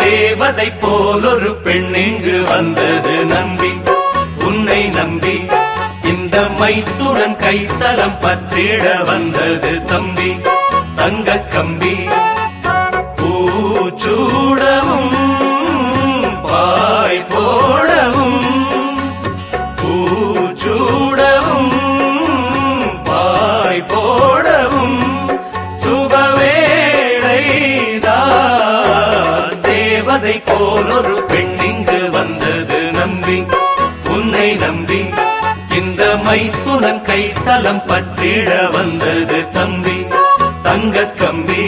தேவதை போல் ஒரு பெண் இங்கு வந்தது நம்பி, உன்னை நம்பி இந்த மைத்துடன் கைத்தலம் பற்றிட வந்தது தம்பி. தங்க கம்பி பூச்சூடவும் பாய் போடவும், பூச்சூடவும் பாய் போடவும் சுபவேளைதான். தேவதை போல் ஒரு பெண் இங்கு வந்தது நம்பி, உன்னை நம்பி இந்த மைத்துனன் கைத்தலம் பற்றிட வந்தது தம்பி. தங்க கம்பி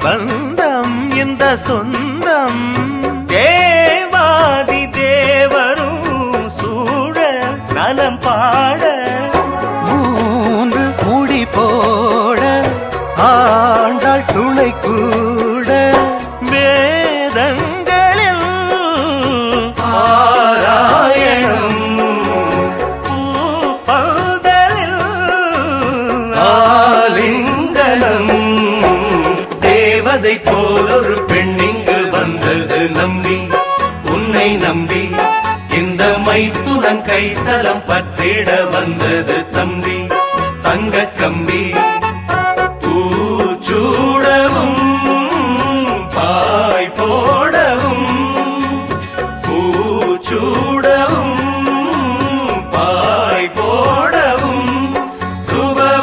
பந்தம் இந்த சொந்தம். தேவாதி தேவரும் சூழ நலம் பாட, மூன்று முடி போட ஆண்டாள் துணை கூட. வேதங்களில் ஆராயணம், பூப்பந்தலில் ஆலிங்கனம். தேவதை போல் ஒரு பெண் இங்கு வந்தது நம்பி, உன்னை நம்பி இந்த மைத்துனன் கைத்தலம் பற்றிட வந்தது தம்பி. தங்க கம்பி பூச்சூடவும் பாய் போடவும், பூச்சூடவும் பாய் போடவும் சுபவேளைதான்.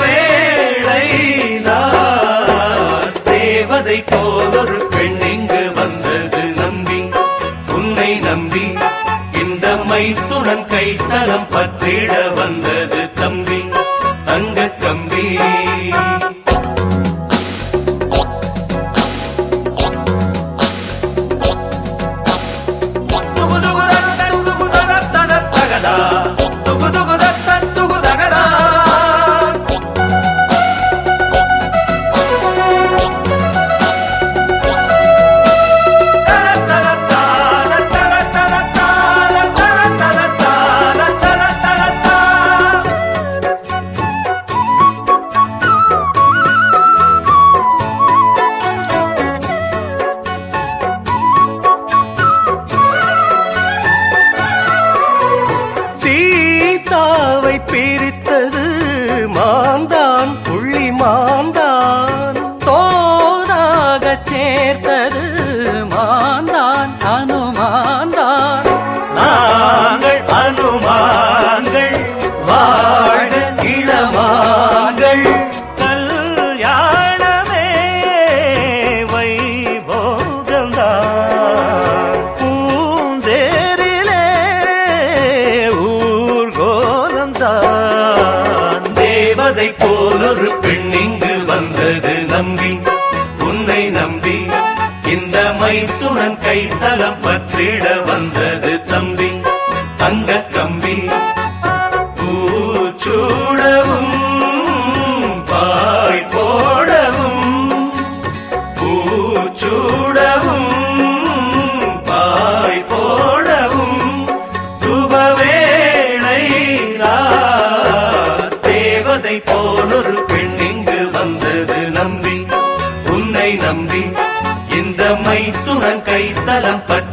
தேவதை போல் ஒரு பெண் இங்கு வந்தது நம்பி, உன்னை நம்பி இந்த மைத்துனன் கைத்தலம் பற்றிட வந்தது தம்பி. தங்க கம்பி பிரித்தது மாந்தான், புள்ளி மாந்தான். தோராக சேர்த்தது மாந்தான், அனுமாந்தான். நாங்கள் அனுமான்கள் வாழ இளமாங்கள். கல்யாணமே வைபோகம்தான், பூந்தேரிலே ஊர்கோலம்தான். தேவதை போல் ஒரு பெண் இங்கு வந்தது நம்பி, உன்னை நம்பி இந்த மைத்துனன் கைத்தலம் பற்றிட வந்தது தம்பி. தங்க கம்பி பூச்சூடவும் பாய் போடவும், பூச்சூடவும் பாய் போடவும் சுபவேளைதான். தேவதை போல் ஒரு பெண் இங்கு வந்தது நம்பி, உன்னை நம்பி இந்த மைத்துனன் கைத்தலம் பற்றி